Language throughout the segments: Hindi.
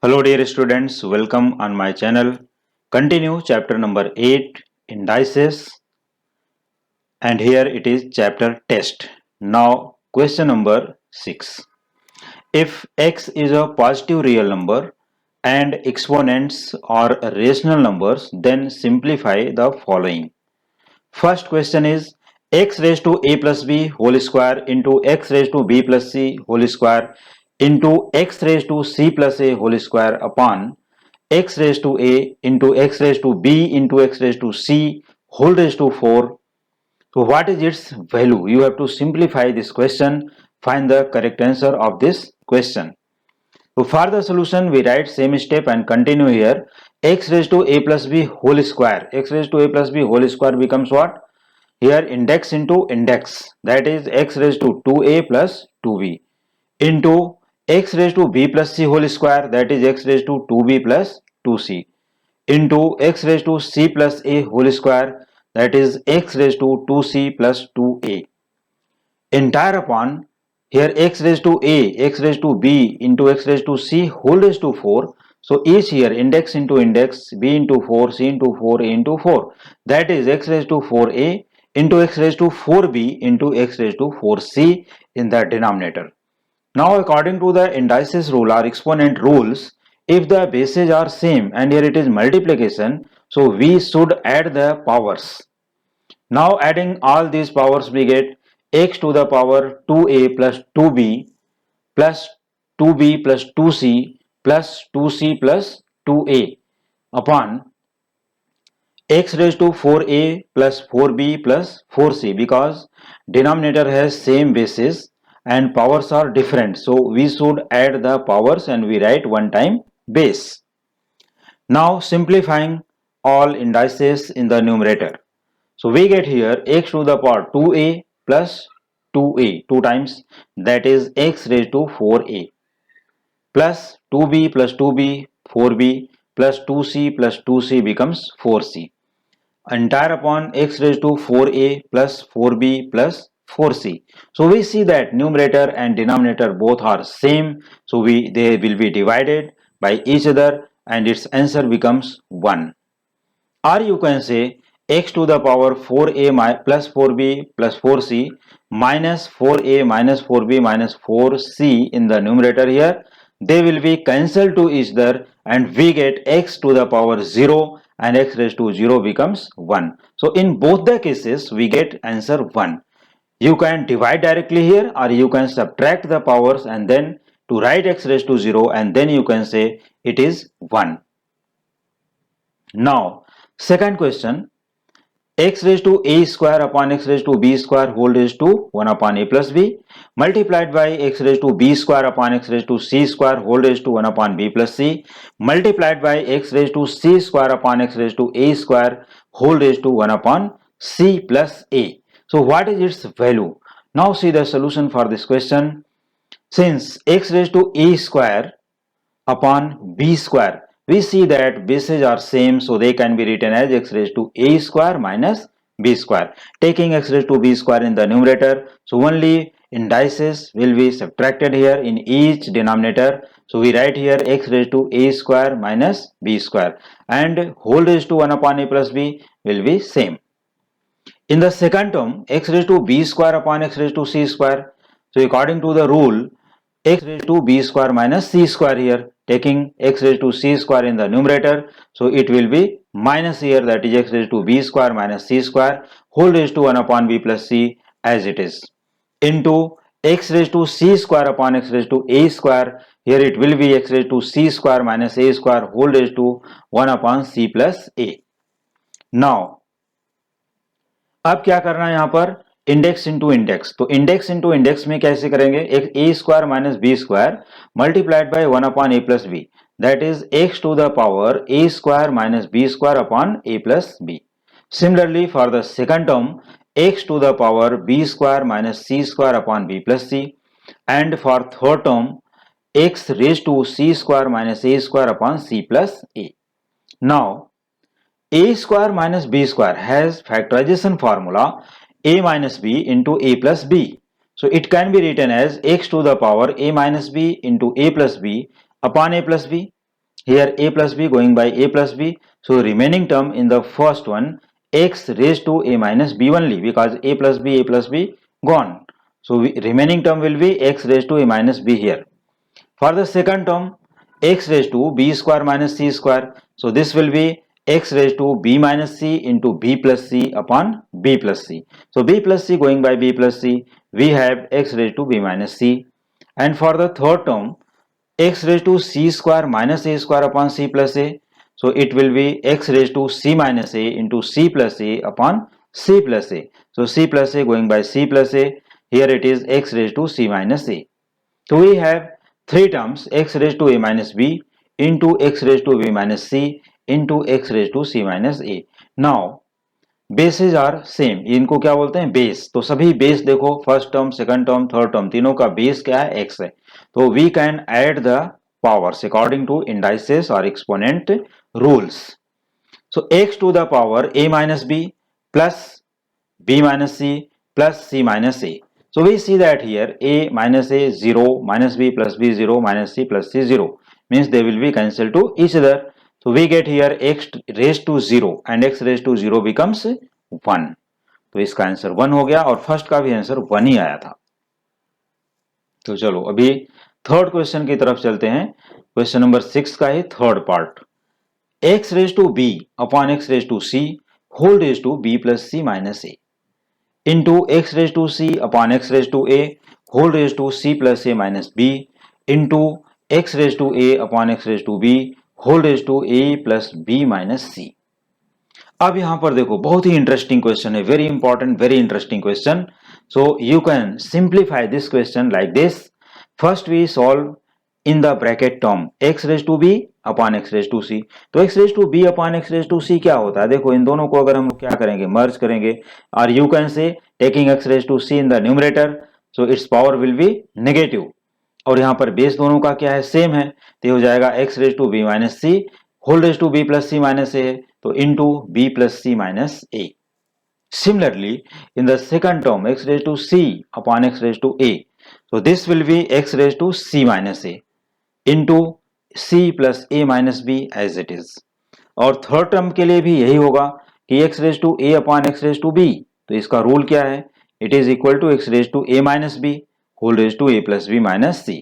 Hello dear students, welcome on my channel. Continue chapter number 8 indices, and here it is chapter test. Now question number 6. If x is a positive real number and exponents are rational numbers, then simplify the following. First question is x raised to a plus b whole square into x raised to b plus c whole square into x raised to c plus a whole square upon x raised to a into x raised to b into x raised to c whole raised to 4. So what is its value? You have to simplify this question, find the correct answer of this question. So for the solution we write same step and continue here. X raised to a plus b whole square, x raised to a plus b whole square becomes what? Here index into index, that is x raised to 2a plus 2b into x raised to b plus c whole square, that is x raised to 2b plus 2c into x raised to c plus a whole square, that is x raised to 2c plus 2a entire upon here x raised to a, x raised to b into x raised to c whole raised to 4. So each here index into index, b into 4, c into 4, a into 4, that is x raised to 4a into x raised to 4b into x raised to 4c in the denominator. Now according to the indices rule or exponent rules, if the bases are same and here it is multiplication, so we should add the powers. Now adding all these powers we get x to the power 2a plus 2b plus 2b plus 2c plus 2c plus 2a upon x raised to 4a plus 4b plus 4c, because denominator has same basis and powers are different, so we should add the powers and we write one time base. Now simplifying all indices in the numerator, so we get here x to the power 2a plus 2a 2 times, that is x raised to 4a plus 2b plus 2b 4b plus 2c plus 2c becomes 4c entire upon x raised to 4a plus 4b plus 4c. So we see that numerator and denominator both are same, so they will be divided by each other and its answer becomes 1. Or you can say x to the power 4a plus 4b plus 4c minus 4a minus 4b minus 4c in the numerator here. They will be cancelled to each other and we get x to the power 0 and x raised to 0 becomes 1. So in both the cases we get answer 1. You can divide directly here or you can subtract the powers and then to write x raised to 0 and then you can say it is 1. Now second question, x raised to a square upon x raised to b square whole raised to 1 upon a plus b multiplied by x raised to b square upon x raised to c square whole raised to 1 upon b plus c multiplied by x raised to c square upon x raised to a square whole raised to 1 upon c plus a. So what is its value? Now see the solution for this question. Since x raised to a square upon b square, we see that bases are same, so they can be written as x raised to a square minus b square. Taking x raised to b square in the numerator, so only indices will be subtracted here in each denominator. So we write here x raised to a square minus b square and whole raised to 1 upon a plus b will be same. In the second term, x raised to b square upon x raised to c square. So according to the rule, x raised to b square minus c square here, taking x raised to c square in the numerator, so it will be minus here, that is x raised to b square minus c square whole raised to 1 upon b plus c as it is into x raised to c square upon x raised to a square, here it will be x raised to c square minus a square whole raised to 1 upon c plus a. Now अब क्या करना है यहाँ पर, इंडेक्स इंटू इंडेक्स, तो इंडेक्स इंटू इंडेक्स में कैसे करेंगे, एक A square minus B square multiplied by 1 upon A plus B, that is X to the power A square minus B square upon A plus B. Similarly for the second term, x to the power b square minus c square upon b plus c, and for third term x raised to c square minus a square upon c plus a. Now a square minus b square has factorization formula a minus b into a plus b. So it can be written as x to the power a minus b into a plus b upon a plus b. here a plus b going by a plus b, so remaining term in the first one x raised to a minus b only, because a plus b gone, so remaining term will be x raised to a minus b here. For the second term, x raised to b square minus c square, so this will be x raised to b minus c into b plus c upon b plus c. So b plus c going by b plus c, we have x raised to b minus c. And for the third term, x raised to c square minus a square upon c plus a, so it will be x raised to c minus a into c plus a upon c plus a. So c plus a going by c plus a, here it is x raised to c minus a. So we have three terms, x raised to a minus b into x raised to b minus c into x raised to c minus a. Now bases are same, इनको क्या बोलते हैं, बेस. तो सभी बेस देखो, first term, second term, third term, तीनों का बेस क्या है, एक्स है. तो we can add the powers according to indices और exponent rules. So X to the power a minus B plus b minus c plus c minus a. So we see that here a minus a 0, minus b plus b 0, minus c plus c 0, means they will be cancelled to each other. So we get here x raised to 0 and x raised to 0 becomes 1. तो इसका आंसर 1 हो गया और फर्स्ट का भी आंसर 1 ही आया था. तो चलो अभी थर्ड क्वेश्चन की तरफ चलते हैं. क्वेश्चन नंबर 6 का ही third part. x raised to b upon x raised to c whole raised to b plus c minus a into x raised to c upon x raised to a whole raised to c plus a minus b into x raised to a upon x raised to b whole raised to a plus b minus c. अब यहां पर देखो बहुत ही इंटरेस्टिंग क्वेश्चन है, very important, very interesting question. So you can simplify this question like this. First we solve in the bracket term x raised to b upon x raised to c. तो x raised to b upon x raised to c क्या होता है, देखो इन दोनों को अगर हम क्या करेंगे, मर्ज करेंगे, और you can say taking x raised to c in the numerator, so it's power will be negative, और यहाँ पर बेस दोनों का क्या है, सेम है, तो हो जाएगा x raised to b minus c whole raised to b plus c minus a है, तो into b plus c minus a. Similarly, in the second term x raised to c upon x raised to a, so this will be x raised to c minus a into c plus a minus b as it is. और थर्ड टर्म के लिए भी यही होगा कि x raised to a upon x raised to b, तो इसका रूल क्या है, it is equal to x raised to a minus b whole raised to a plus b minus c.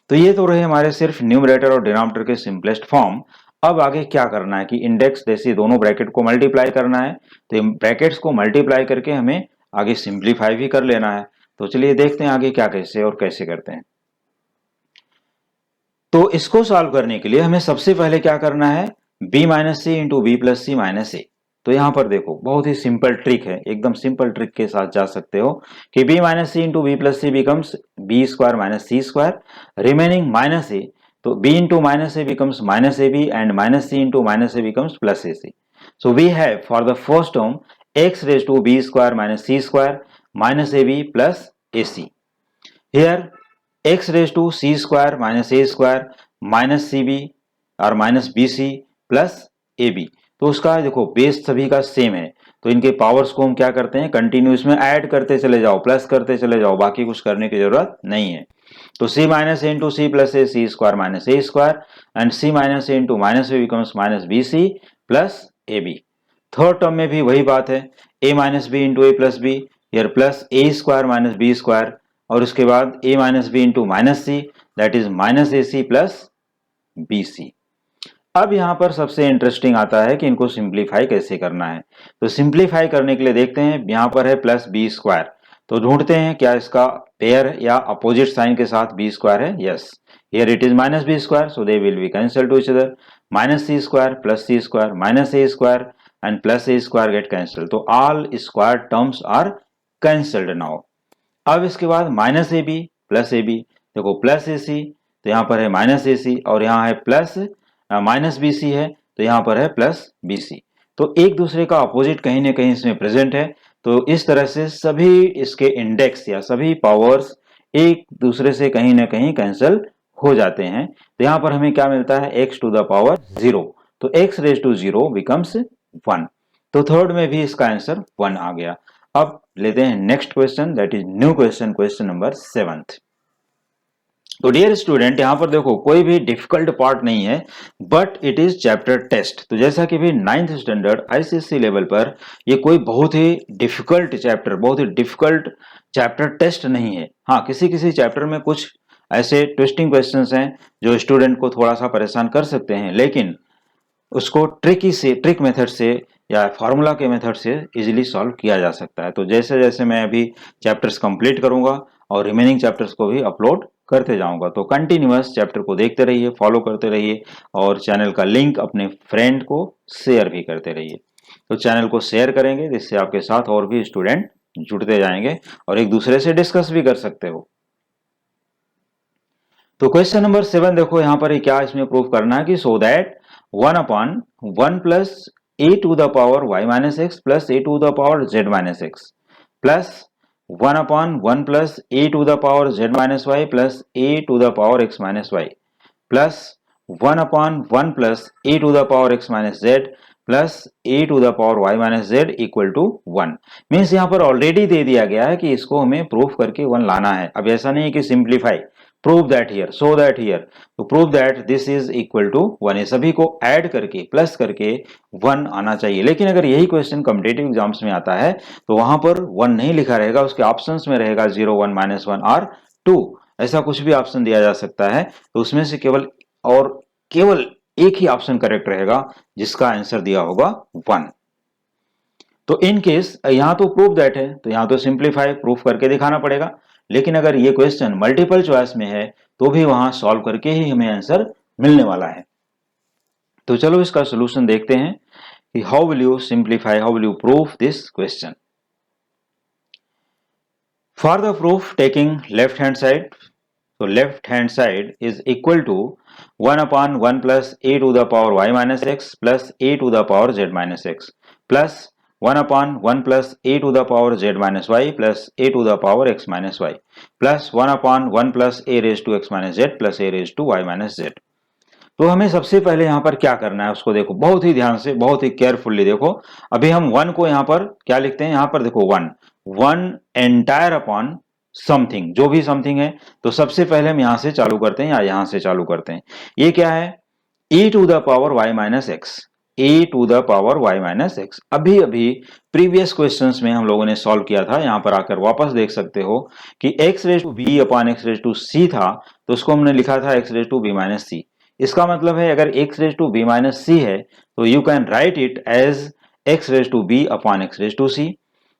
तो ये तो रहे हमारे सिर्फ न्यूमरेटर और डिनोमिनेटर के सिंपलेस्ट फॉर्म. अब आगे क्या करना है कि इंडेक्स जैसे दोनों ब्रैकेट को मल्टीप्लाई करना है, तो ब्रैकेट्स को मल्टीप्लाई करके हमें आगे सिंप्लीफाई भी कर लेना है. तो चलिए देखते हैं आगे क्या कैसे और कैसे करते हैं. तो इसको सॉल्व करने के लिए हमें सबसे पहले क्या करना है, b minus C into B plus C minus A. तो यहां पर देखो बहुत ही सिंपल ट्रिक है, एकदम सिंपल ट्रिक के साथ जा सकते हो कि b minus C into B plus C becomes B square minus C square, remaining minus A, तो b into minus A becomes minus A B and minus C into minus A becomes plus A C. So we have for the first term x raise to B square minus C square minus A B plus A C. Here x raised to c square minus a square minus cb और minus B C plus A B. तो उसका देखो बेस सभी का सेम है, तो इनके पावर्स को हम क्या करते हैं, कंटिन्यूस में ऐड करते चले जाओ, प्लस करते चले जाओ, बाकी कुछ करने की जरूरत नहीं है. तो c minus A into C plus A, C square minus A square, and c minus A into minus A becomes minus B C plus A B. Third term में भी वही बात है, a minus B into A plus B, यार plus A square minus B square, और उसके बाद a minus B into minus C, that is minus A C plus B C. अब यहां पर सबसे इंटरेस्टिंग आता है कि इनको सिंप्लीफाई कैसे करना है. तो सिंप्लीफाई करने के लिए देखते हैं, यहां पर है प्लस बी स्क्वायर, तो ढूंढते हैं क्या इसका पेयर या अपोजिट साइन के साथ बी स्क्वायर है. Yes, here it is minus B square, so they will be cancel to each other. Minus C square plus C square minus A square and plus A square get cancel, तो all square terms are cancelled now. अब इसके बाद minus A B plus A B, देखो प्लस ए सी, तो यहाँ पर है माइनस ए सी, और यहाँ है प्लस माइनस बी सी है, तो यहाँ पर है प्लस बी सी. तो एक दूसरे का अपोजिट कहीं ना कहीं इसमें प्रेजेंट है, तो इस तरह से सभी इसके इंडेक्स या सभी पावर्स एक दूसरे से कहीं ना कहीं कैंसिल हो जाते हैं. तो यहाँ पर हमें क्या मिलता है, x टू द पावर 0, तो x रेज टू 0 बिकम्स 1. तो थर्ड में भी इसका आंसर 1 आ गया. अब लेते हैं next question, that is new question, question number 7th. तो डियर स्टूडेंट यहाँ पर देखो कोई भी डिफिकल्ट पार्ट नहीं है, but it is chapter test. तो जैसा कि भी 9th स्टैंडर्ड आईसीएसई लेवल पर ये कोई बहुत ही डिफिकल्ट चैप्टर, बहुत ही डिफिकल्ट चैप्टर टेस्ट नहीं है। हाँ, किसी किसी चैप्टर में कुछ ऐसे ट्विस्टिंग क्वेश्चंस हैं जो स्टूडेंट को थोड़ा सा परेशान कर सकते हैं, लेकिन उसको ट्रिक मेथड से या फार्मूला के मेथड से इजीली सॉल्व किया जा सकता है। तो जैसे जैसे मैं अभी चैप्टर्स कंप्लीट करूंगा और रिमेनिंग चैप्टर्स को भी अपलोड करते जाऊंगा, तो कंटिन्यूअस चैप्टर को देखते रहिए, फॉलो करते रहिए और चैनल का लिंक अपने फ्रेंड को शेयर भी करते रहिए। तो चैनल को शेयर करेंगे जिससे आपके साथ और भी स्टूडेंट जुड़ते जाएंगे और एक दूसरे से डिस्कस भी कर सकते हो। तो क्वेश्चन नंबर 7 देखो यहाँ पर क्या इसमें प्रूव करना है कि so that 1/1 plus A to the power y minus X plus A to the power z minus X plus 1/1 plus A to the power z minus Y plus A to the power x minus Y plus 1/1 plus A to the power x minus Z plus A to the power y minus Z equal to 1। Means यहाँ पर ऑलरेडी दे दिया गया है कि इसको हमें प्रूफ करके 1 लाना है। अब ऐसा नहीं है कि simplify, prove that here, so that here, तो prove that this is equal to 1, ये सभी को ऐड करके प्लस करके 1 आना चाहिए। लेकिन अगर यही क्वेश्चन कॉम्पिटिटिव एग्जाम्स में आता है तो वहां पर 1 नहीं लिखा रहेगा, उसके ऑप्शंस में रहेगा 0, 1, -1 और 2, ऐसा कुछ भी ऑप्शन दिया जा सकता है। तो उसमें से केवल एक ही ऑप्शन करेक्ट रहेगा जिसका आंसर दिया होगा 1। तो इन केस यहां तो प्रूव दैट है तो यहां तो सिंप्लीफाई प्रूफ करके दिखाना पड़ेगा, लेकिन अगर ये क्वेश्चन मल्टीपल चॉइस में है तो भी वहां सॉल्व करके ही हमें आंसर मिलने वाला है। तो चलो इसका सॉल्यूशन देखते हैं कि how will you simplify, how will you proof this question. For the proof taking left hand side, so left hand side is equal to 1/1 plus a to the power y minus x plus a to the power z minus x plus 1/1 plus a to the power z minus y plus a to the power x minus y plus 1/1 plus a raised to x minus z plus a raised to y minus z। तो हमें सबसे पहले यहाँ पर क्या करना है उसको देखो, बहुत ही ध्यान से, बहुत ही केयरफुल्ली देखो। अभी हम 1 को यहाँ पर क्या लिखते हैं, यहाँ पर देखो 1 एंटायर अपॉन समथिंग, जो भी समथिंग है। तो सबसे पहले हम यहां से चालू करते हैं या यहां से चालू करते हैं। ये क्या है, e to the power y minus X, A to the power y minus X. अभी अभी प्रीवियस क्वेश्चंस में हम लोगों ने सॉल्व किया था, यहां पर आकर वापस देख सकते हो कि x raise to b upon x raise to c था, तो उसको हमने लिखा था x raise to b minus C. इसका मतलब है अगर x raise to b minus C है तो you can write it as x raise to b upon x raise to c।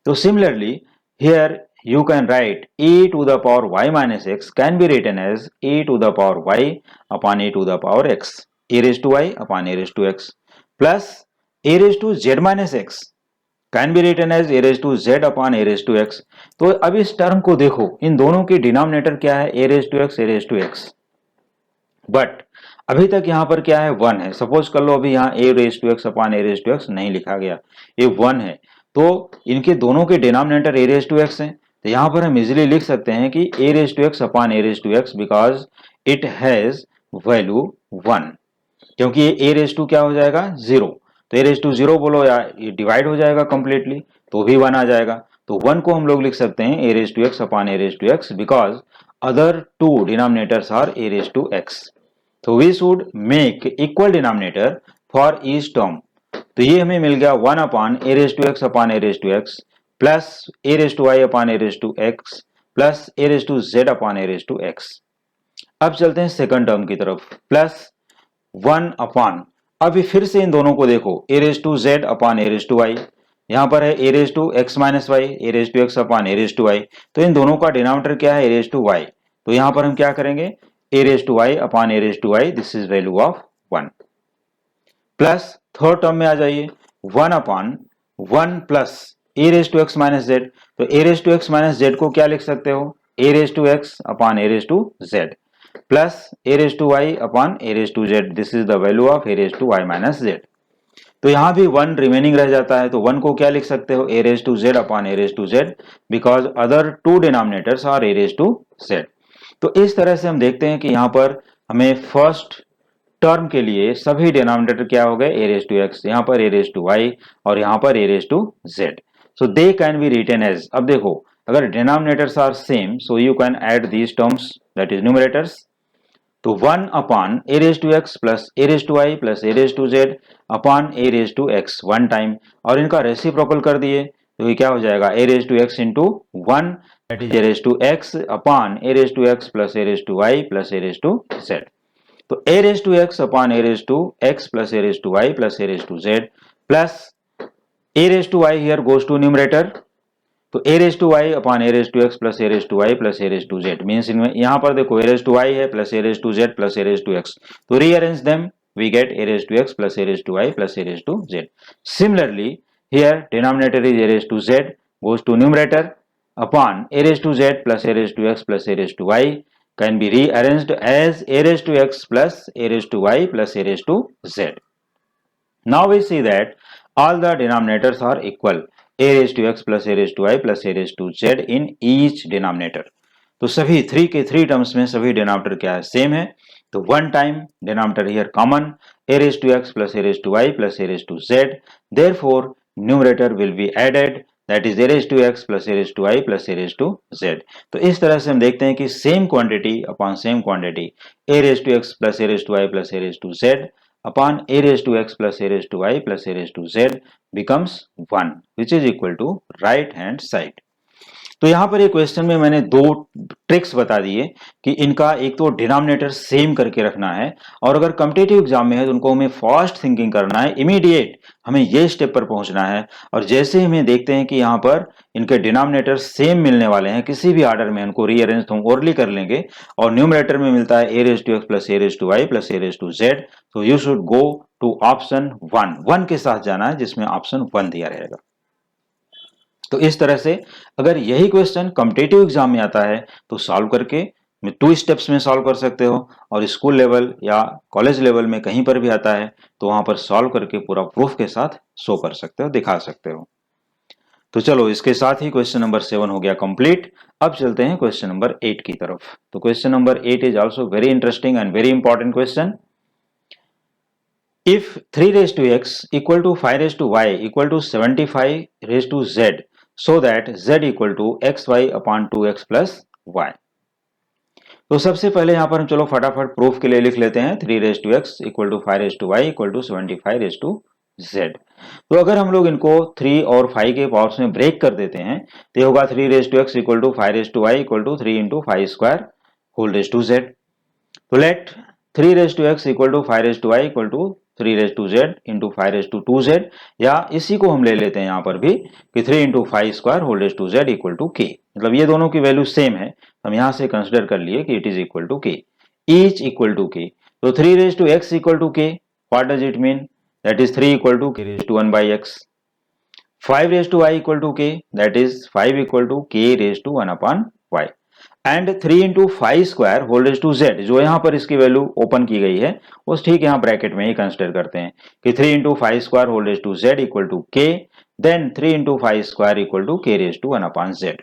तो similarly here you can write a to the power y minus x can be written as a to the power y upon a to the power x, a raised to y upon a raised to x plus a raised to z minus x can be written as a raised to z upon a raised to x। तो अब इस टर्म को देखो, इन दोनों की डिनोमिनेटर क्या है, a raised to x, a raised to x, but अभी तक यहां पर क्या है, 1 है। सपोज कर लो अभी यहाँ a raised to x upon a raised to x नहीं लिखा गया, ये 1 है, तो इनके दोनों के denominator a raised to x है। तो यहां पर हम इजीली लिख सकते हैं कि a raised to x upon a raised to x because it has value 1, क्योंकि ये a raised to क्या हो जाएगा 0, तो a raised to 0 बोलो या ये डिवाइड हो जाएगा कंप्लीटली तो भी 1 आ जाएगा। तो 1 को हम लोग लिख सकते हैं a raised to x upon a raised to x because other two denominators are a raised to x। तो we should make equal denominator for each term. तो ये हमें मिल गया 1 upon a raised to x upon a raised to x plus a raised to y upon a raised to x plus a raised to z upon a raised to x। अब चलते हैं सेकंड टर्म की तरफ, प्लस 1 अपॉन, अभी फिर से इन दोनों को देखो, a raised to z upon a raised to y, यहां पर है a raised to x minus Y, a raised to x upon a raised to y, तो इन दोनों का डिनोमिनेटर क्या है, a raised to y, तो यहां पर हम क्या करेंगे, a raised to y upon a raised to y, this is value of 1। Plus third term में आ जाइए, 1 upon 1 plus a raised to x minus z, तो a raised to x minus z को क्या लिख सकते हो, a raised to x upon a raised to z plus a raised to y upon a raised to z, this is the value of a raised to y minus z। तो यहां भी 1 रिमेनिंग रह जाता है, तो 1 को क्या लिख सकते हो, a raised to z upon a raised to z because other two denominators are a raised to z। तो इस तरह से हम देखते हैं कि यहां पर हमें फर्स्ट टर्म के लिए सभी डिनोमिनेटर क्या हो गए, a raised to x, यहां पर a raised to y और यहां पर a raised to z। So they can be written as, अब देखो अगर denominators are same so you can add these terms that is numerators तो 1 upon A raise to X plus A raise to Y plus A raise to Z upon A raise to X one time, और इनका रेसिप्रोकल कर दिए तो ये क्या हो जाएगा, A raise to X into one, that is A raise to X upon A raise to X plus A raise to Y plus A raise to Z. तो A raise to X upon A raise to X plus A raise to Y plus A raise to Z plus A raise to Y here goes to numerator, तो A raise to Y upon A raise to X plus A raise to Y plus A raise to Z means इनमें यहां पर देखो ए रेज टू वाई है plus A raise to Z plus A raise to X, तो rearrange them we get A raise to X plus A raise to Y plus A raise to Z. Similarly here denominator is A raise to Z goes to numerator upon A raise to Z plus A raise to X plus A raise to Y can be rearranged as A raise to X plus A raise to Y plus A raise to Z. Now we see that all the denominators are equal, a raised to x plus a raised to y plus a raised to z in each denominator। तो सभी 3 के 3 टर्म्स में सभी डिनोमिनेटर क्या है, सेम है। तो one time denominator here common, a raised to x plus a raised to y plus a raised to z, therefore numerator will be added, that is a raised to x plus a raised to y plus a raised to z। तो इस तरह से हम देखते हैं कि same quantity upon same quantity, a raised to x plus a raised to y plus a raised to z upon a raised to x plus a raised to y plus a raised to z becomes 1 which is equal to right hand side। तो यहां पर एक क्वेश्चन में मैंने दो ट्रिक्स बता दिए कि इनका एक तो डिनोमिनेटर सेम करके रखना है, और अगर कॉम्पिटिटिव एग्जाम में है तो उनको हमें फास्ट थिंकिंग करना है, इमीडिएट हमें ये स्टेप पर पहुंचना है। और जैसे ही हमें देखते हैं कि यहाँ पर इनके डिनोमिनेटर सेम मिलने वाले हैं किसी भी ऑर्डर में, उनको रीअरेंज हम ओरली कर लेंगे, और न्यूमरेटर में मिलता है A raise to X plus A raise to Y plus A raise to Z, तो you should go to option 1 के साथ जाना है जिसमें ऑप्शन 1 दिया रहेगा। तो इस तरह से अगर यही क्वेश्चन कॉम्पिटिटिव एग्जाम में आता है तो सॉल्व करके 2 स्टेप्स में सॉल्व कर सकते हो, और स्कूल लेवल या कॉलेज लेवल में कहीं पर भी आता है तो वहां पर सॉल्व करके पूरा प्रूफ के साथ शो कर सकते हो, दिखा सकते हो। तो चलो इसके साथ ही क्वेश्चन नंबर 7 हो गया कंप्लीट। अब चलते हैं क्वेश्चन नंबर 8 की तरफ। तो question number 8 is also very interesting and very important question. If 3 raised to x equal to 5 raised to y equal to 75 raised to z, so that z equal to xy upon 2x plus y। तो सबसे पहले यहां पर हम चलो फटाफट प्रूफ के लिए लिख लेते हैं 3 raised to x equal to 5 raised to y equal to 75 raised to z। तो अगर हम लोग इनको 3 और 5 के पावर्स में ब्रेक कर देते हैं तो ये होगा 3 raised to x equal to 5 raised to y equal to 3 into 5 square whole raised to z। तो let 3 raised to x equal to 5 raised to y equal to 3 raised to z into 5 raised to 2z, या इसी को हम ले लेते हैं यहां पर भी कि 3 into 5 square whole raised to z equal to k। मतलब ये दोनों की वैल्यू सेम है, हम यहां से कंसीडर कर लिए कि it is equal to k, each equal to k। तो 3 raised to x equal to k, what does it mean? That is 3 equal to k raised to 1 by x। 5 raised to y equal to k, that is 5 equal to k raised to 1 upon y। And 3 into 5 square whole raise to जेड, जो यहाँ पर इसकी वैल्यू ओपन की गई है उस ठीक यहाँ ब्रैकेट में ही कंसिडर करते हैं कि 3 into 5 square whole raise to Z equal to K, then 3 into 5 square equal to K raise to 1 upon Z.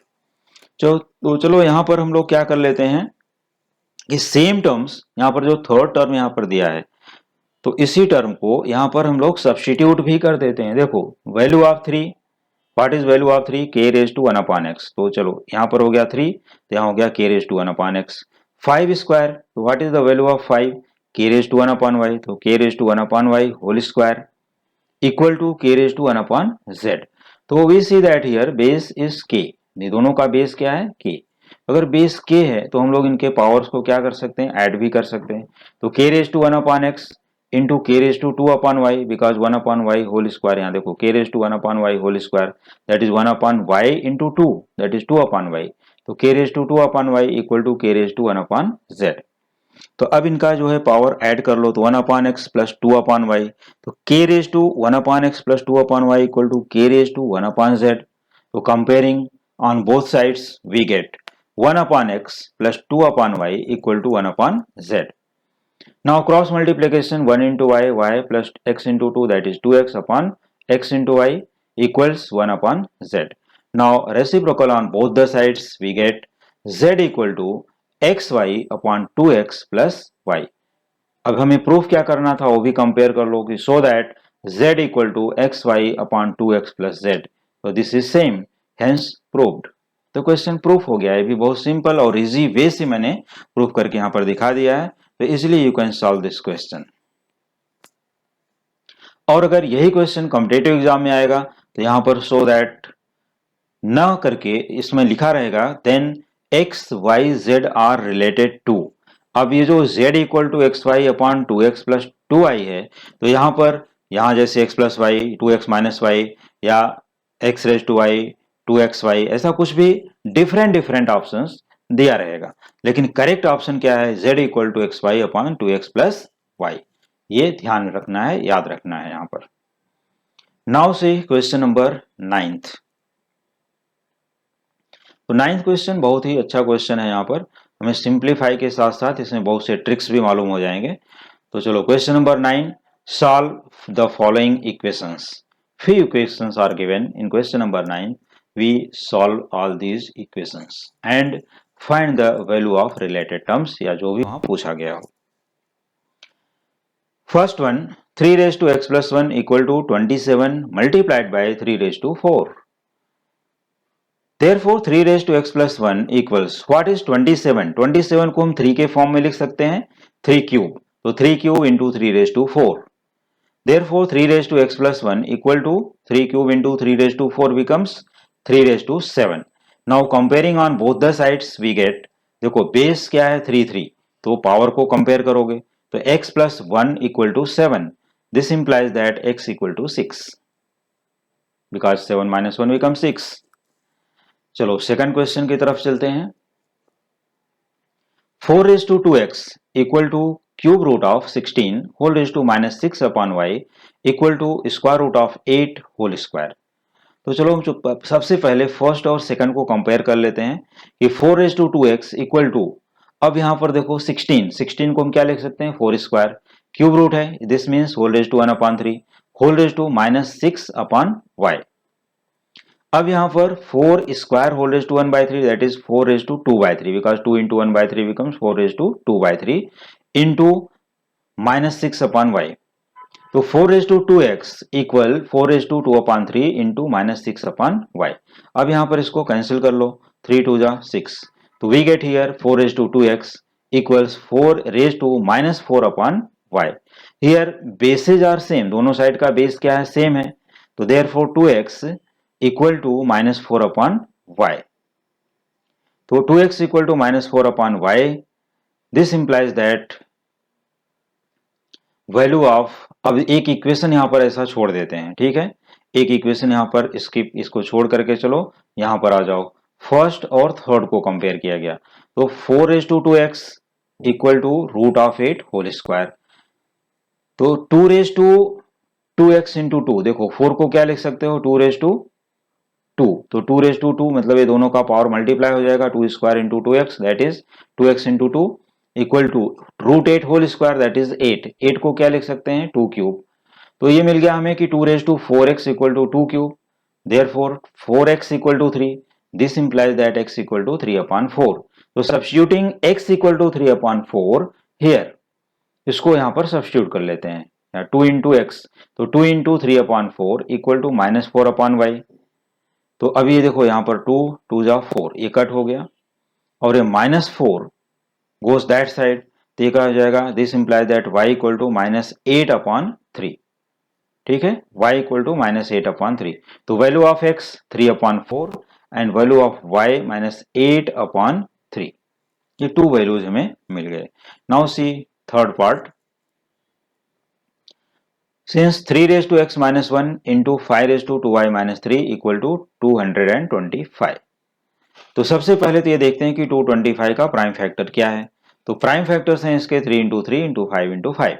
तो चलो यहाँ पर हम लोग क्या कर लेते हैं कि सेम टर्म्स यहाँ पर जो थर्ड टर्म यहाँ पर दिया है तो इसी टर्म को यहाँ पर हम लोग सब्स्टिट्यूट भी कर देते हैं। देखो value of 3, what is value of 3, k raise to 1 upon x। तो चलो यहाँ पर हो गया 3, तो यहाँ हो गया k raise to 1 upon x। 5 square, तो what is the value of 5, k raise to 1 upon y, तो k raise to 1 upon y whole square equal to k raise to 1 upon z। तो we see that here base is k, ये दोनों का बेस क्या है k। अगर बेस k है तो हम लोग इनके पावर्स को क्या कर सकते हैं, ऐड भी कर सकते हैं। तो k raise to 1 upon x into k raise to 2 upon y, because 1 upon y whole square, यहाँ देखो k raise to 1 upon y whole square that is 1 upon y into 2 that is 2 upon y। तो k raise to 2 upon y equal to k raise to 1 upon z। तो अब इनका जो है पावर ऐड कर लो, तो 1 upon x plus 2 upon y, तो k raise to 1 upon x plus 2 upon y equal to k raise to 1 upon z। तो comparing on both sides we get 1 upon x plus 2 upon y equal to 1 upon z. Now cross multiplication 1 into y, y plus x into 2 that is 2x upon x into y equals 1 upon z. Now reciprocal on both the sides we get z equal to xy upon 2x plus y. अब हमें प्रूफ क्या करना था वो भी कंपेयर कर लो कि so that z equal to xy upon 2x plus z. So this is same, hence proved. तो क्वेश्चन प्रूफ हो गया है, भी बहुत सिंपल और इजी वे से मैंने प्रूफ करके यहाँ पर दिखा दिया है। तो easily you can solve this question. और अगर यही क्वेश्चन कॉम्पिटेटिव एग्जाम में आएगा तो यहां पर सो दैट न करके इसमें लिखा रहेगा then X Y Z are related to. अब ये जो z equal to X Y upon two X plus two I है, तो यहां पर यहां जैसे x plus Y, two X minus Y या x raise to Y, two X Y, ऐसा कुछ भी डिफरेंट डिफरेंट ऑप्शन दिया रहेगा। लेकिन करेक्ट ऑप्शन क्या है? z equal to X Y upon two X plus Y. ये ध्यान रखना है, याद रखना है यहां पर। नाउ से क्वेश्चन नंबर 9th। तो 9th क्वेश्चन बहुत ही अच्छा क्वेश्चन है। यहाँ पर हमें सिंप्लीफाई के साथ साथ इसमें बहुत से ट्रिक्स भी मालूम हो जाएंगे। तो चलो question number 9, solve the following equations. few equations are given in question number 9. We solve all these equations and find the value of related terms या जो भी वहां पूछा गया हो। First one, 3 raised to x plus 1 equal to 27 multiplied by 3 raised to 4. Therefore 3 raised to x plus 1 equals what is 27? 27 को हम 3 के फॉर्म में लिख सकते हैं 3 क्यूब, तो 3 cube into 3 raised to 4. Therefore 3 raised to x plus 1 equal to 3 cube into 3 raised to 4 becomes 3 raised to 7. Now comparing on both the sides we get, देखो बेस क्या है 3 3, तो पावर को कंपेयर करोगे तो x plus 1 equal to 7. This implies that x equal to 6 because 7 minus 1 becomes 6. चलो सेकंड क्वेश्चन की तरफ चलते हैं। 4 raised to 2x equal to cube root of 16 whole raised to minus 6 upon y equal to square root of 8 whole square। तो चलो हम सबसे पहले फर्स्ट और सेकंड को कंपेयर कर लेते हैं कि 4 raised to 2x equal to, अब यहां पर देखो 16 को हम क्या लिख सकते हैं 4 स्क्वायर, क्यूब रूट है this means whole raise to 1 upon 3 whole raise to minus 6 upon y। अब यहां पर 4 square whole raise to 1 by 3 that is 4 raise to 2 by 3 because 2 into 1 by 3 becomes 4 raise to 2 by 3 into minus 6 upon y. तो 4 raise to 2x equal 4 raise to 2 upon 3 into minus 6 upon y. अब यहां पर इसको कैंसिल कर लो, 3 2 जा 6, तो we get here 4 raise to 2x equals 4 raise to minus 4 upon y. Here bases are same, दोनों साइड का बेस क्या है सेम है, तो therefore 2x equal to minus 4 upon y. तो 2x equal to minus 4 upon y, this implies that value of, अब एक इक्वेशन यहां पर ऐसा छोड़ देते हैं, ठीक है, एक इक्वेशन यहां पर इसको छोड़ करके चलो यहां पर आ जाओ, फर्स्ट और थर्ड को कंपेयर किया गया, तो 4 raise to 2x equal to root of 8 whole square. तो 2 रेज टू 2x इंटू 2, देखो 4 को क्या लिख सकते हो 2 रेज टू 2, तो 2 रेज टू 2 मतलब ये दोनों का पावर मल्टीप्लाई हो जाएगा, 2 square into 2x that is 2x into 2 equal to root 8 whole square that is 8, 8 को क्या लिख सकते हैं 2 क्यूब। तो ये मिल गया हमें कि 2 raise to 4x equal to 2 cube, therefore 4x equal to 3, this implies that x equal to 3 upon 4। तो substituting x equal to 3 upon 4 here, इसको यहां पर सब्स्टिट्यूट कर लेते हैं, 2 इंटू एक्स, तो 2 into 3 upon 4 equal to minus 4 upon y. तो अभी ये देखो यहां पर 2 2 जा 4, ये कट हो गया और ये माइनस 4 गोस दैट साइड, तो ये क्या हो जाएगा, this implies that y equal to minus 8 upon 3, ठीक है, y equal to minus 8 upon 3। तो value of x 3 upon 4 and value of y minus 8 upon 3, ये टू वैल्यूज हमें मिल गए। Now see third part, since 3 raised to x minus 1 into 5 raised to 2y minus 3 equal to 225। तो सबसे पहले तो ये देखते हैं कि 225 का प्राइम फैक्टर क्या है। तो प्राइम फैक्टर्स हैं इसके 3 इंटू 3 इंटू 5 इंटू 5,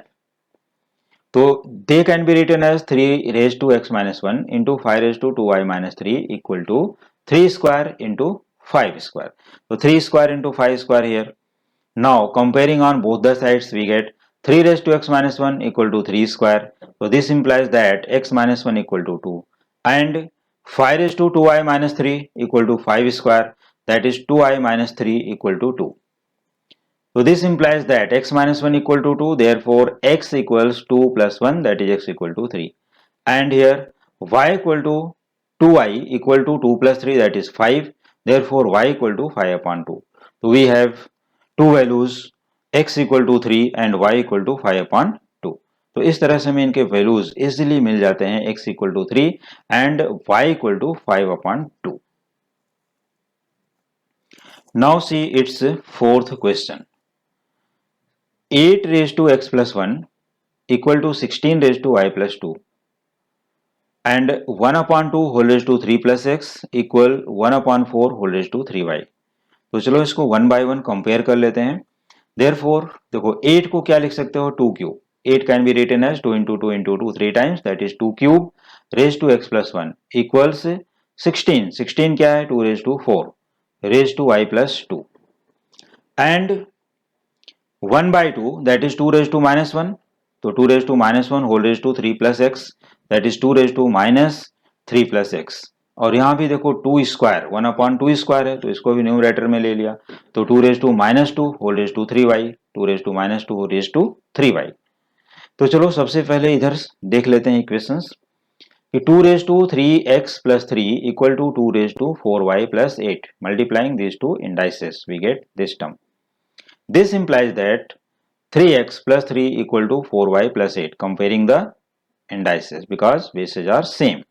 तो they can be written as 3 raise to x minus 1 into 5 raise to 2y minus 3 equal to 3 square into 5 square, तो 3 square into 5 square here. Now comparing on both the sides we get 3 raised to x minus 1 equal to 3 square. So this implies that x minus 1 equal to 2 and 5 raised to 2y minus 3 equal to 5 square, that is 2y minus 3 equal to 2. So this implies that x minus 1 equal to 2, therefore x equals 2 plus 1 that is x equal to 3. And here y equal to 2y equal to 2 plus 3 that is 5, therefore y equal to 5 upon 2. So we have two values x equal to 3 and y equal to 5/2। तो इस तरह से हमें इनके वैल्यूज इजिली मिल जाते हैं, x equal to 3 and y equal to 5/2। Now see it's fourth question. 8 raised to x plus 1 equal to 16 raised to y plus 2 and 1/2 whole raised to 3 plus x equal 1/4 whole raised to 3y। तो चलो इसको वन बाय वन कंपेयर कर लेते हैं। देयरफॉर देखो 8 को क्या लिख सकते हो, 2 cube. 8 can be written as 2 into 2 into 2 3 times, that is 2 cube raise to x plus 1 equals 16। 16 क्या है, 2 raised to 4 raised to y plus 2 and 1 by 2 that is 2 raised to minus 1, तो 2 raised to minus 1 whole raised to 3 plus x that is 2 raised to minus 3 plus x। और यहाँ भी देखो 2 स्क्वायर 1/2 स्क्वायर है, तो इसको भी न्यूमरेटर में ले लिया, तो 2 raised to minus 2 whole raised to 3y, 2 raised to minus 2 raised to 3y। तो चलो सबसे पहले इधर देख लेते हैं इक्वेशंस कि 2 raised to 3x plus 3 equal to 2 raised to 4y plus 8, multiplying these two indices we get this term। This implies that 3x plus 3 equal to 4y plus 8, comparing the indices because bases are same।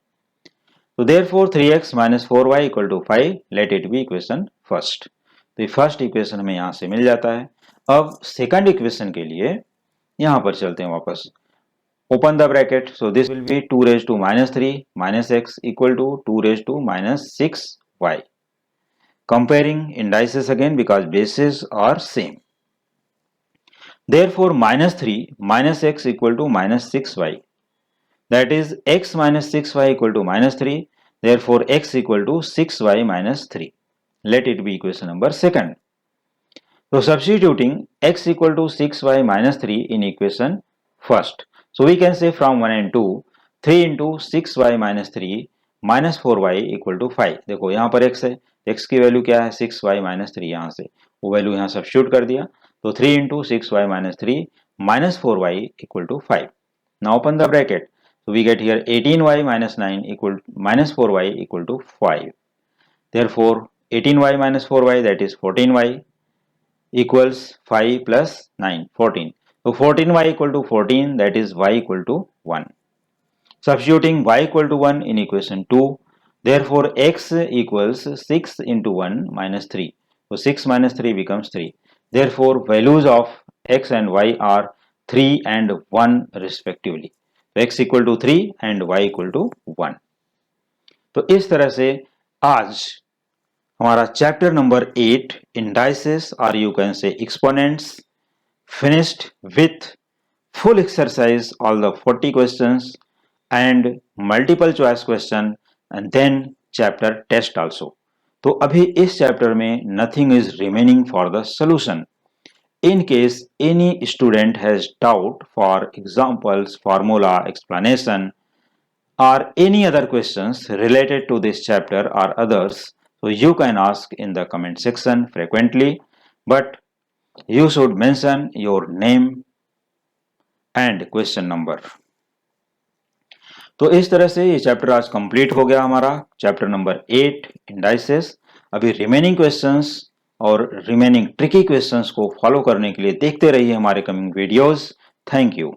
So therefore 3x minus 4y equal to 5, let it be equation first। तो ये फर्स्ट इक्वेशन हमें यहां से मिल जाता है। अब सेकंड इक्वेशन के लिए यहां पर चलते हैं वापस। Open the bracket, so this will be 2 raised to minus 3 minus x equal to 2 raised to minus 6y, comparing indices again because bases are same। Therefore minus 3 minus x equal to minus 6y, that is x minus 6y equal to minus 3, therefore x equal to 6y minus 3, let it be equation number second। So substituting x equal to 6y minus 3 in equation first, so we can say from 1 and 2 3 into 6y minus 3 minus 4y equal to 5। देखो यहाँ पर x है, x की वैल्यू क्या है 6y minus 3, यहाँ से वो वैल्यू यहाँ सब्स्टिट्यूट कर दिया, तो 3 into 6y minus 3 minus 4y equal to 5। Now open the bracket, so we get here 18y minus 9 equal minus 4y equal to 5। Therefore 18y minus 4y that is 14y equals 5 plus 9 14। So 14y equal to 14, that is y equal to 1। Substituting y equal to 1 in equation 2, therefore x equals 6 into 1 minus 3, so 6 minus 3 becomes 3। Therefore values of x and y are 3 and 1 respectively, so x equal to 3 and y equal to 1। तो इस तरह से आज हमारा चैप्टर नंबर 8 इंडाइसेस और you can say exponents finished with full exercise, all the 40 questions and multiple choice question and then chapter test also। तो अभी इस चैप्टर में nothing is remaining for the solution। In case any student has doubt for examples, formula, explanation or any other questions related to this chapter or others, so you can ask in the comment section frequently, but you should mention your name and question number। तो इस तरह से ये चैप्टर आज कंप्लीट हो गया हमारा, चैप्टर नंबर 8 इंडाइसेस। अभी रिमेनिंग क्वेश्चंस और रिमेनिंग ट्रिकी क्वेश्चंस को फॉलो करने के लिए देखते रहिए हमारे कमिंग वीडियोस। Thank you.